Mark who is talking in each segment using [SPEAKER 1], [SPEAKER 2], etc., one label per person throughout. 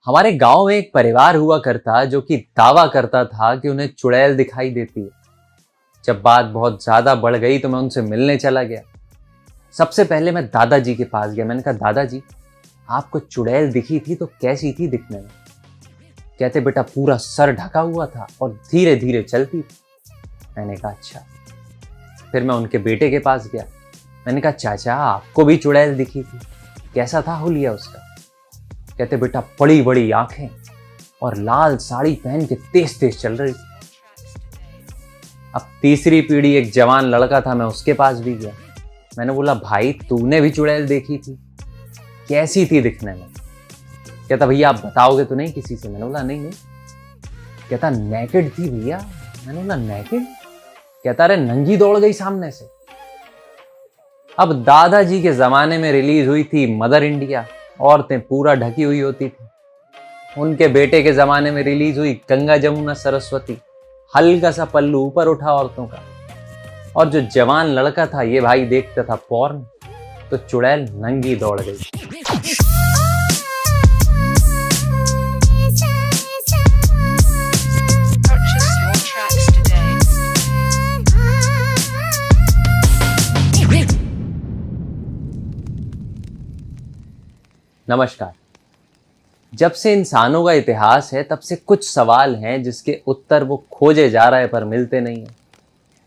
[SPEAKER 1] हमारे गांव में एक परिवार हुआ करता जो कि दावा करता था कि उन्हें चुड़ैल दिखाई देती है। जब बात बहुत ज्यादा बढ़ गई तो मैं उनसे मिलने चला गया। सबसे पहले मैं दादाजी के पास गया। मैंने कहा, दादाजी, आपको चुड़ैल दिखी थी तो कैसी थी दिखने में? कहते, बेटा पूरा सर ढका हुआ था और धीरे धीरे चलती थी। मैंने कहा, अच्छा। फिर मैं उनके बेटे के पास गया। मैंने कहा, चाचा, आपको भी चुड़ैल दिखी थी, कैसा था हुलिया उसका? कहते, बेटा बड़ी बड़ी आंखें और लाल साड़ी पहन के तेज तेज चल रही थी। अब तीसरी पीढ़ी एक जवान लड़का था, मैं उसके पास भी गया। मैंने बोला, भाई तूने भी चुड़ैल देखी थी, कैसी थी दिखने में? कहता, भैया आप बताओगे तो नहीं किसी से? मैंने बोला, नहीं नहीं। कहता, नेकेड थी भैया। मैंने बोला, नेकेड? कहता, अरे नंगी दौड़ गई सामने से। अब दादाजी के जमाने में रिलीज हुई थी मदर इंडिया, औरतें पूरा ढकी हुई होती थी। उनके बेटे के जमाने में रिलीज हुई गंगा जमुना सरस्वती, हल्का सा पल्लू ऊपर उठा औरतों का। और जो जवान लड़का था ये भाई देखता था पॉर्न, तो चुड़ैल नंगी दौड़ गई। नमस्कार। जब से इंसानों का इतिहास है तब से कुछ सवाल हैं जिसके उत्तर वो खोजे जा रहे पर मिलते नहीं हैं,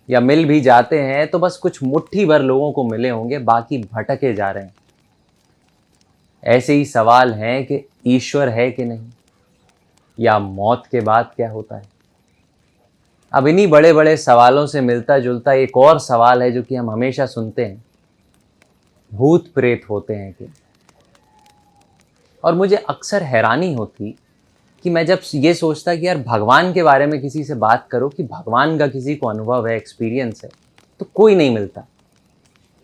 [SPEAKER 1] या मिल भी जाते हैं तो बस कुछ मुट्ठी भर लोगों को मिले होंगे, बाकी भटके जा रहे हैं। ऐसे ही सवाल हैं कि ईश्वर है कि नहीं, या मौत के बाद क्या होता है। अब इन्हीं बड़े बड़े सवालों से मिलता जुलता एक और सवाल है जो कि हम हमेशा सुनते हैं, भूत प्रेत होते हैं कि? और मुझे अक्सर हैरानी होती कि मैं जब ये सोचता कि यार भगवान के बारे में किसी से बात करो कि भगवान का किसी को अनुभव है, एक्सपीरियंस है, तो कोई नहीं मिलता।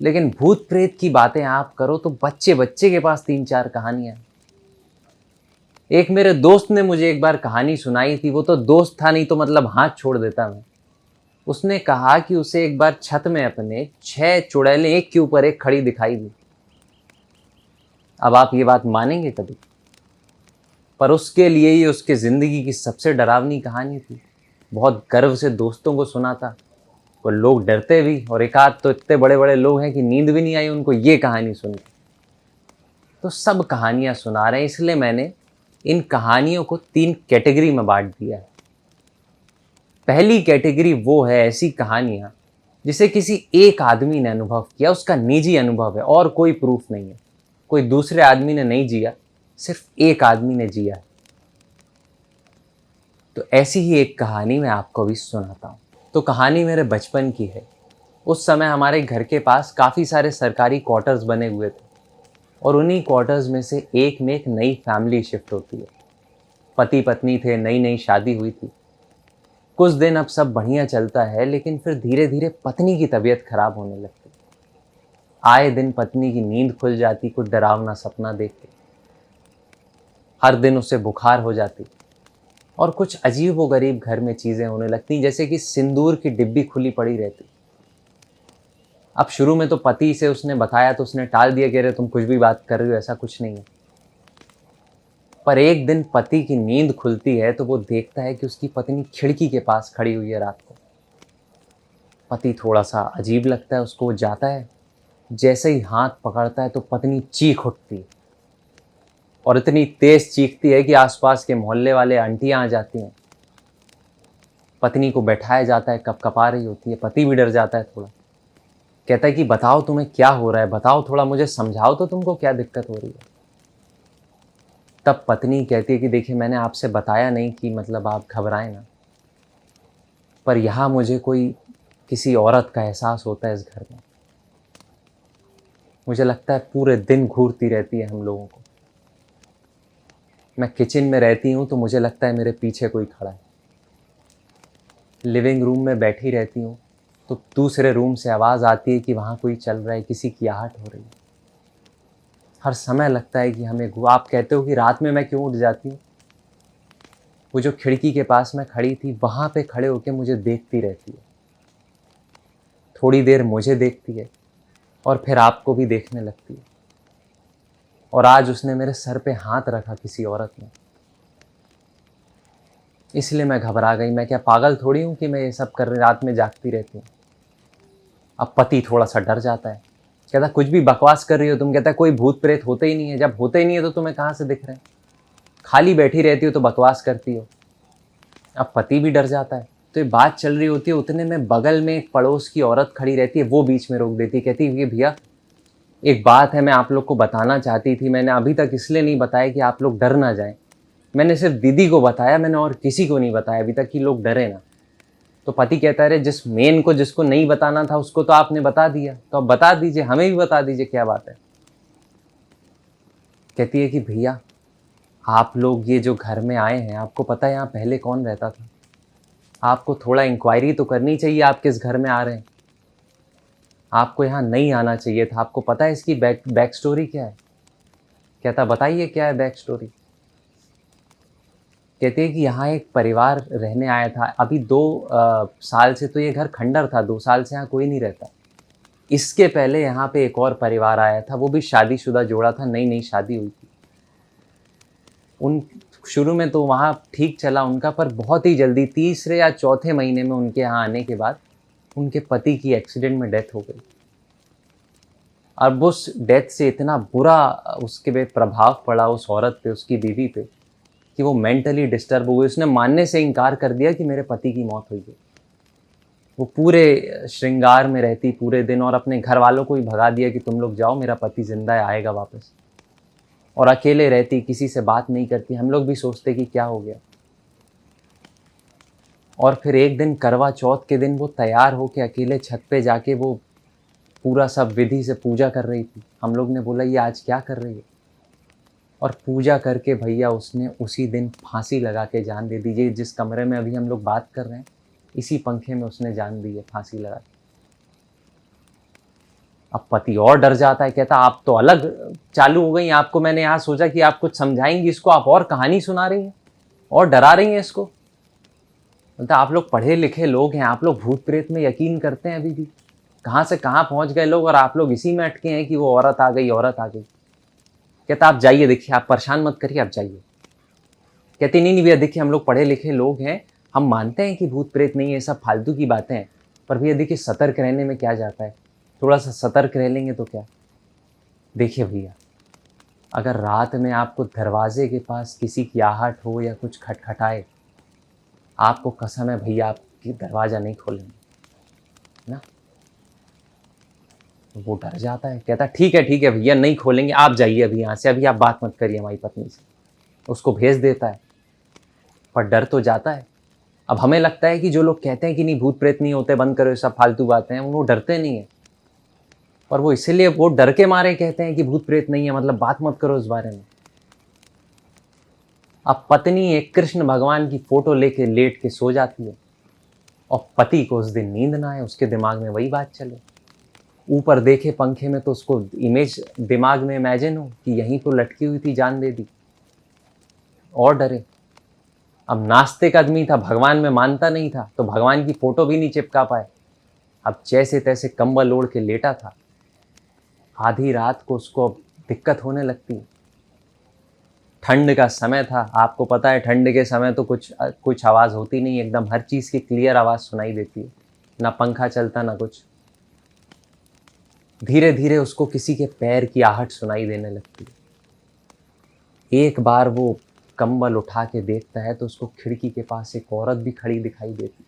[SPEAKER 1] लेकिन भूत प्रेत की बातें आप करो तो बच्चे बच्चे के पास 3-4 कहानियां। एक मेरे दोस्त ने मुझे एक बार कहानी सुनाई थी, वो तो दोस्त था नहीं तो मतलब हाथ छोड़ देता मैं। उसने कहा कि उसे एक बार छत में अपने 6 चुड़ैलें एक के ऊपर एक खड़ी दिखाई दी। अब आप ये बात मानेंगे कभी? पर उसके लिए ये उसके ज़िंदगी की सबसे डरावनी कहानी थी। बहुत गर्व से दोस्तों को सुनाता, वो लोग डरते भी, और एक आध तो इतने बड़े बड़े लोग हैं कि नींद भी नहीं आई उनको ये कहानी सुन के। तो सब कहानियाँ सुना रहे हैं, इसलिए मैंने इन कहानियों को 3 कैटेगरी में बांट दिया है। पहली कैटेगरी वो है ऐसी कहानियाँ जिसे किसी एक आदमी ने अनुभव किया, उसका निजी अनुभव है और कोई प्रूफ नहीं है, कोई दूसरे आदमी ने नहीं जिया, सिर्फ एक आदमी ने जिया है। तो ऐसी ही एक कहानी मैं आपको भी सुनाता हूँ। तो कहानी मेरे बचपन की है। उस समय हमारे घर के पास काफ़ी सारे सरकारी क्वार्टर्स बने हुए थे, और उन्हीं क्वार्टर्स में से एक में एक नई फैमिली शिफ्ट होती है। पति पत्नी थे, नई नई शादी हुई थी। कुछ दिन अब सब बढ़िया चलता है, लेकिन फिर धीरे धीरे पत्नी की तबीयत खराब होने लगती। आए दिन पत्नी की नींद खुल जाती कुछ डरावना सपना देख के। हर दिन उसे बुखार हो जाती, और कुछ अजीब व गरीब घर में चीज़ें होने लगती, जैसे कि सिंदूर की डिब्बी खुली पड़ी रहती। अब शुरू में तो पति से उसने बताया तो उसने टाल दिया, कह रहे तुम कुछ भी बात कर रहे हो, ऐसा कुछ नहीं है। पर एक दिन पति की नींद खुलती है तो वो देखता है कि उसकी पत्नी खिड़की के पास खड़ी हुई है रात को। पति थोड़ा सा अजीब लगता है उसको, वो जाता है, जैसे ही हाथ पकड़ता है तो पत्नी चीख उठती है, और इतनी तेज चीखती है कि आसपास के मोहल्ले वाले आंटियां आ जाती हैं। पत्नी को बैठाया जाता है, कपकपा रही होती है, पति भी डर जाता है थोड़ा। कहता है कि बताओ तुम्हें क्या हो रहा है, बताओ थोड़ा मुझे समझाओ तो तुमको क्या दिक्कत हो रही है। तब पत्नी कहती है कि देखिए मैंने आपसे बताया नहीं कि मतलब आप घबराएं ना, पर यहाँ मुझे कोई किसी औरत का एहसास होता है इस घर में। मुझे लगता है पूरे दिन घूरती रहती है हम लोगों को। मैं किचन में रहती हूँ तो मुझे लगता है मेरे पीछे कोई खड़ा है। लिविंग रूम में बैठी रहती हूँ तो दूसरे रूम से आवाज़ आती है कि वहाँ कोई चल रहा है, किसी की आहट हो रही है। हर समय लगता है कि हमें आप कहते हो कि रात में मैं क्यों उठ जाती हूँ? वो जो खिड़की के पास मैं खड़ी थी वहाँ पे खड़े होकर मुझे देखती रहती है। थोड़ी देर मुझे देखती है और फिर आपको भी देखने लगती है। और आज उसने मेरे सर पे हाथ रखा किसी औरत ने, इसलिए मैं घबरा गई। मैं क्या पागल थोड़ी हूँ कि मैं ये सब कर रात में जागती रहती हूँ। अब पति थोड़ा सा डर जाता है, कहता कुछ भी बकवास कर रही हो तुम। कहता है कोई भूत प्रेत होते ही नहीं है, जब होते ही नहीं है तो तुम्हें कहाँ से दिख रहे हैं, खाली बैठी रहती हो तो बकवास करती हो। अब पति भी डर जाता है। तो ये बात चल रही होती है, उतने में बगल में एक पड़ोस की औरत खड़ी रहती है, वो बीच में रोक देती है, कहती है भैया एक बात है, मैं आप लोग को बताना चाहती थी, मैंने अभी तक इसलिए नहीं बताया कि आप लोग डर ना जाएं, मैंने सिर्फ दीदी को बताया, मैंने और किसी को नहीं बताया अभी तक कि लोग डरे ना। तो पति कहता है जिस मेन को जिसको नहीं बताना था उसको तो आपने बता दिया, तो अब बता दीजिए, हमें भी बता दीजिए क्या बात है। कहती है कि भैया आप लोग ये जो घर में आए हैं, आपको पता है यहाँ पहले कौन रहता था? आपको थोड़ा इंक्वायरी तो करनी चाहिए, आप किस घर में आ रहे हैं। आपको यहाँ नहीं आना चाहिए था। आपको पता है इसकी बैक स्टोरी क्या है? कहता बताइए क्या है बैक स्टोरी। कहते हैं कि यहाँ एक परिवार रहने आया था। अभी 2 साल से तो ये घर खंडर था, 2 साल से यहाँ कोई नहीं रहता। इसके पहले यहाँ पे एक और परिवार आया था, वो भी शादीशुदा जोड़ा था, नई नई शादी हुई थी। उन शुरू में तो वहाँ ठीक चला उनका, पर बहुत ही जल्दी 3 या 4 महीने में उनके यहाँ आने के बाद उनके पति की एक्सीडेंट में डेथ हो गई। अब उस डेथ से इतना बुरा उसके पे प्रभाव पड़ा उस औरत पे, उसकी बीवी पे, कि वो मेंटली डिस्टर्ब हो गई। उसने मानने से इनकार कर दिया कि मेरे पति की मौत हुई है। वो पूरे श्रृंगार में रहती पूरे दिन, और अपने घर वालों को ही भगा दिया कि तुम लोग जाओ, मेरा पति जिंदा है, आएगा वापस। और अकेले रहती, किसी से बात नहीं करती। हम लोग भी सोचते कि क्या हो गया। और फिर एक दिन करवा चौथ के दिन वो तैयार होके अकेले छत पे जाके वो पूरा सब विधि से पूजा कर रही थी। हम लोग ने बोला ये आज क्या कर रही है? और पूजा करके भैया उसने उसी दिन फांसी लगा के जान दे दी। जिस कमरे में अभी हम लोग बात कर रहे हैं, इसी पंखे में उसने जान दी है फांसी लगा के। अब पति और डर जाता है, कहता आप तो अलग चालू हो गई, आपको मैंने यहाँ सोचा कि आप कुछ समझाएंगी इसको, आप और कहानी सुना रही हैं और डरा रही हैं इसको। बोलता आप लोग पढ़े लिखे लोग हैं, आप लोग भूत प्रेत में यकीन करते हैं अभी भी? कहाँ से कहाँ पहुँच गए लोग, और आप लोग इसी में अटके हैं कि वो औरत आ गई, औरत आ गई। कहता आप जाइए, देखिए आप परेशान मत करिए, आप जाइए। कहती नहीं भैया देखिए हम लोग पढ़े लिखे लोग हैं, हम मानते हैं कि भूत प्रेत नहीं है, सब फालतू की बातें हैं, पर भैया देखिए सतर्क रहने में क्या जाता है, थोड़ा सा सतर्क रह लेंगे तो क्या। देखिए भैया अगर रात में आपको दरवाजे के पास किसी की आहट हो या कुछ खटखटाए, आपको कसम है भैया आपकी दरवाज़ा नहीं खोलेंगे ना। वो डर जाता है, कहता ठीक है भैया नहीं खोलेंगे, आप जाइए अभी यहाँ से, अभी आप बात मत करिए हमारी पत्नी से। उसको भेज देता है, पर डर तो जाता है। अब हमें लगता है कि जो लोग कहते हैं कि नहीं भूत प्रेत नहीं होते, बंद करो ये सब फालतू बातें हैं, वो डरते नहीं है। और वो इसीलिए वो डर के मारे कहते हैं कि भूत प्रेत नहीं है, मतलब बात मत करो इस बारे में। अब पत्नी एक कृष्ण भगवान की फोटो लेके लेट के सो जाती है, और पति को उस दिन नींद ना आए, उसके दिमाग में वही बात चले। ऊपर देखे पंखे में तो उसको इमेज दिमाग में इमेजिन हो कि यहीं तो लटकी हुई थी, जान दे दी, और डरे। अब नास्तिक आदमी था, भगवान में मानता नहीं था, तो भगवान की फोटो भी नहीं चिपका पाए। अब जैसे तैसे कंबल ओढ़ के लेटा था। आधी रात को उसको दिक्कत होने लगती। ठंड का समय था, आपको पता है ठंड के समय तो कुछ आवाज़ होती नहीं, एकदम हर चीज़ की क्लियर आवाज़ सुनाई देती है, ना पंखा चलता ना कुछ। धीरे धीरे उसको किसी के पैर की आहट सुनाई देने लगती है। एक बार वो कंबल उठा के देखता है तो उसको खिड़की के पास एक औरत भी खड़ी दिखाई देती।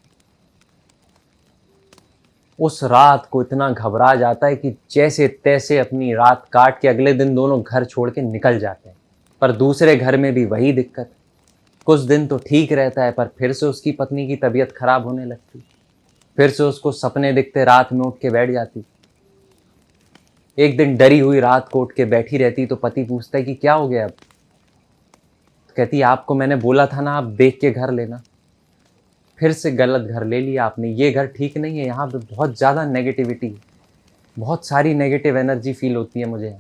[SPEAKER 1] उस रात को इतना घबरा जाता है कि जैसे तैसे अपनी रात काट के अगले दिन दोनों घर छोड़ के निकल जाते हैं। पर दूसरे घर में भी वही दिक्कत। कुछ दिन तो ठीक रहता है, पर फिर से उसकी पत्नी की तबीयत खराब होने लगती, फिर से उसको सपने दिखते, रात में उठ के बैठ जाती। एक दिन डरी हुई रात को उठ के बैठी रहती तो पति पूछता है कि क्या हो गया अब? तो कहती आपको मैंने बोला था ना आप देख के घर लेना। फिर से गलत घर ले लिया आपने, ये घर ठीक नहीं है, यहाँ पे बहुत ज़्यादा नेगेटिविटी है, बहुत सारी नेगेटिव एनर्जी फील होती है मुझे।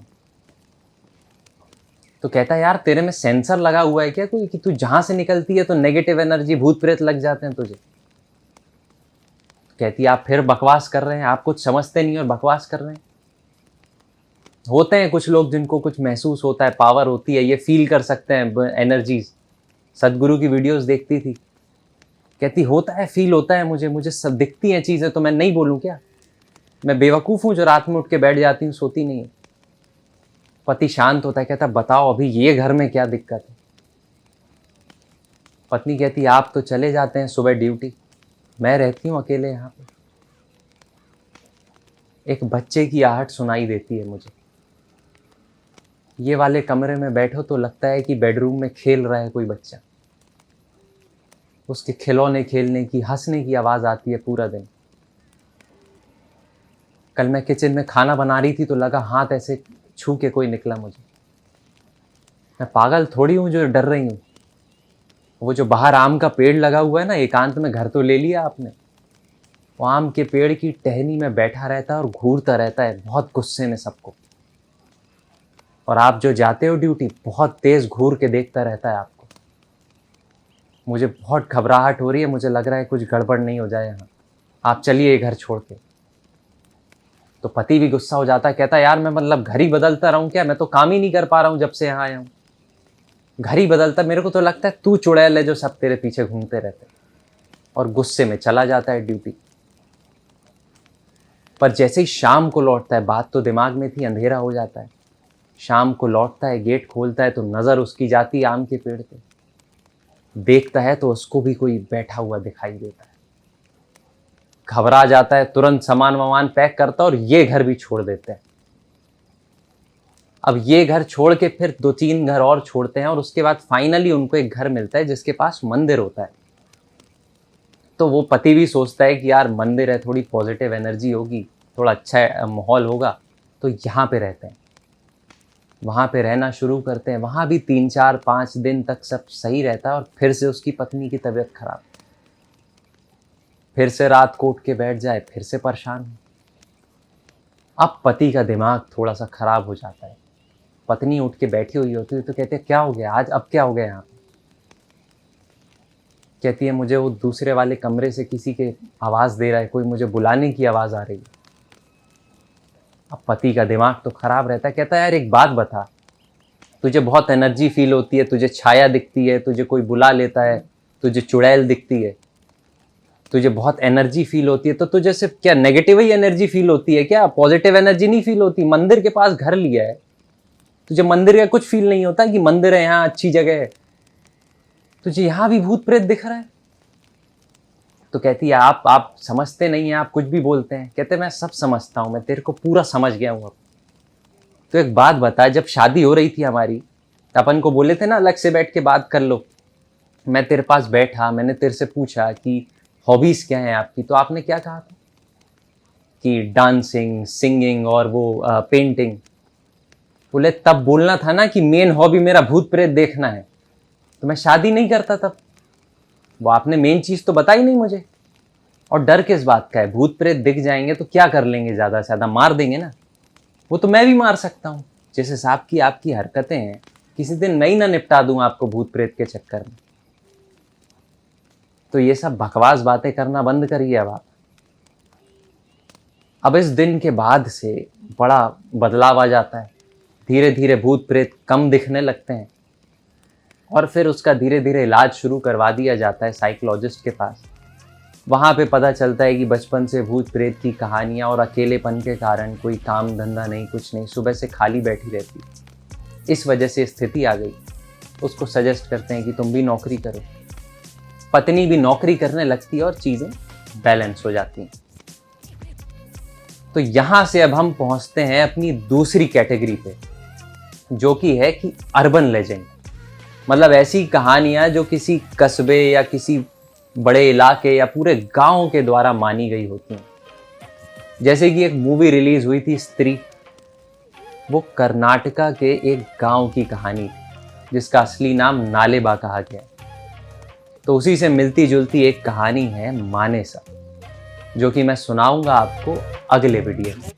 [SPEAKER 1] तो कहता है यार तेरे में सेंसर लगा हुआ है क्या कोई, कि तू जहाँ से निकलती है तो नेगेटिव एनर्जी भूत प्रेत लग जाते हैं तुझे? कहती आप फिर बकवास कर रहे हैं, आप कुछ समझते नहीं और बकवास कर रहे हैं। होते हैं कुछ लोग जिनको कुछ महसूस होता है, पावर होती है, ये फील कर सकते हैं एनर्जीज। सदगुरु की वीडियोस देखती थी, कहती होता है, फील होता है, मुझे सब दिखती हैं चीज़ें, तो मैं नहीं बोलूँ क्या? मैं बेवकूफ़ हूँ जो रात में उठ के बैठ जाती हूँ, सोती नहीं हूँ। पति शांत होता है, कहता बताओ अभी ये घर में क्या दिक्कत है? पत्नी कहती आप तो चले जाते हैं सुबह ड्यूटी, मैं रहती हूँ अकेले यहाँ पे। एक बच्चे की आहट सुनाई देती है मुझे। ये वाले कमरे में बैठो तो लगता है कि बेडरूम में खेल रहा है कोई बच्चा। उसके खिलौने खेलने की, हंसने की आवाज़ आती है पूरा दिन। कल मैं किचन में खाना बना रही थी तो लगा हाथ ऐसे छू के कोई निकला मुझे। मैं पागल थोड़ी हूँ जो डर रही हूँ। वो जो बाहर आम का पेड़ लगा हुआ है ना, एकांत में घर तो ले लिया आपने, वो आम के पेड़ की टहनी में बैठा रहता है और घूरता रहता है बहुत गुस्से में सबको। और आप जो जाते हो ड्यूटी, बहुत तेज घूर के देखता रहता है आपको। मुझे बहुत घबराहट हो रही है, मुझे लग रहा है कुछ गड़बड़ नहीं हो जाए यहाँ, आप चलिए घर छोड़ के। तो पति भी गुस्सा हो जाता है, कहता है यार मैं मतलब घर ही बदलता रहूं क्या? मैं तो काम ही नहीं कर पा रहा हूं जब से यहाँ आया हूं। घर ही बदलता, मेरे को तो लगता है तू चुड़ैल है जो सब तेरे पीछे घूमते रहते। और गुस्से में चला जाता है ड्यूटी। पर जैसे ही शाम को लौटता है, बात तो दिमाग में थी, अंधेरा हो जाता है। शाम को लौटता है, गेट खोलता है तो नज़र उसकी जाती है आम के पेड़ पे। देखता है तो उसको भी कोई बैठा हुआ दिखाई देता है। घबरा जाता है, तुरंत सामान वामान पैक करता है और ये घर भी छोड़ देते हैं। अब ये घर छोड़ के फिर 2-3 घर और छोड़ते हैं और उसके बाद फाइनली उनको एक घर मिलता है जिसके पास मंदिर होता है। तो वो पति भी सोचता है कि यार मंदिर है, थोड़ी पॉजिटिव एनर्जी होगी, थोड़ा अच्छा माहौल होगा, तो यहाँ पे रहते हैं। वहाँ पे रहना शुरू करते हैं। वहाँ भी 3-4-5 दिन तक सब सही रहता है और फिर से उसकी पत्नी की तबीयत खराब, फिर से रात को उठ के बैठ जाए, फिर से परेशान हो। अब पति का दिमाग थोड़ा सा खराब हो जाता है। पत्नी उठ के बैठी हुई होती है तो कहते हैं क्या हो गया आज, अब क्या हो गया यहाँ पे? कहती है मुझे वो दूसरे वाले कमरे से किसी के आवाज़ दे रहा है, कोई मुझे बुलाने की आवाज़ आ रही है। अब पति का दिमाग तो खराब रहता है, कहता है यार एक बात बता, तुझे बहुत एनर्जी फील होती है, तुझे छाया दिखती है, तुझे कोई बुला लेता है, तुझे चुड़ैल दिखती है, तुझे बहुत एनर्जी फील होती है, तो तुझे सिर्फ क्या नेगेटिव ही एनर्जी फील होती है क्या? पॉजिटिव एनर्जी नहीं फील होती? मंदिर के पास घर लिया है, तुझे मंदिर का कुछ फील नहीं होता कि मंदिर है यहाँ, अच्छी जगह है? तुझे यहाँ भी भूत प्रेत दिख रहा है? तो कहती है आप समझते नहीं हैं, आप कुछ भी बोलते हैं। कहते मैं सब समझता हूँ, मैं तेरे को पूरा समझ गया हूँ अब। तो एक बात बता, जब शादी हो रही थी हमारी, अपन को बोले थे ना अलग से बैठ के बात कर लो। मैं तेरे पास बैठा, मैंने तेरे से पूछा कि हॉबीज़ क्या हैं आपकी, तो आपने क्या कहा था कि डांसिंग, सिंगिंग और वो पेंटिंग। बोले तब बोलना था ना कि मेन हॉबी मेरा भूत प्रेत देखना है, तो मैं शादी नहीं करता तब। वो आपने मेन चीज़ तो बताई नहीं मुझे। और डर किस बात का है? भूत प्रेत दिख जाएंगे तो क्या कर लेंगे? ज़्यादा से ज़्यादा मार देंगे ना, वो तो मैं भी मार सकता हूँ। जिस हिसाब की आपकी हरकतें हैं, किसी दिन मैं ही ना निपटा दूँ आपको भूत प्रेत के चक्कर में। तो ये सब बकवास बातें करना बंद करिए अब आप। अब इस दिन के बाद से बड़ा बदलाव आ जाता है। धीरे धीरे भूत प्रेत कम दिखने लगते हैं और फिर उसका धीरे धीरे इलाज शुरू करवा दिया जाता है साइकोलॉजिस्ट के पास। वहाँ पे पता चलता है कि बचपन से भूत प्रेत की कहानियाँ और अकेलेपन के कारण कोई काम धंधा नहीं, कुछ नहीं, सुबह से खाली बैठी रहती, इस वजह से स्थिति आ गई। उसको सजेस्ट करते हैं कि तुम भी नौकरी करो। पत्नी भी नौकरी करने लगती है और चीज़ें बैलेंस हो जाती हैं। तो यहाँ से अब हम पहुँचते हैं अपनी दूसरी कैटेगरी पे, जो कि है कि अर्बन लेजेंड। मतलब ऐसी कहानियाँ जो किसी कस्बे या किसी बड़े इलाके या पूरे गांव के द्वारा मानी गई होती हैं। जैसे कि एक मूवी रिलीज हुई थी स्त्री, वो कर्नाटका के एक गांव की कहानी थी जिसका असली नाम नालेबा कहा गया। तो उसी से मिलती जुलती एक कहानी है मानेसा, जो कि मैं सुनाऊंगा आपको अगले वीडियो में।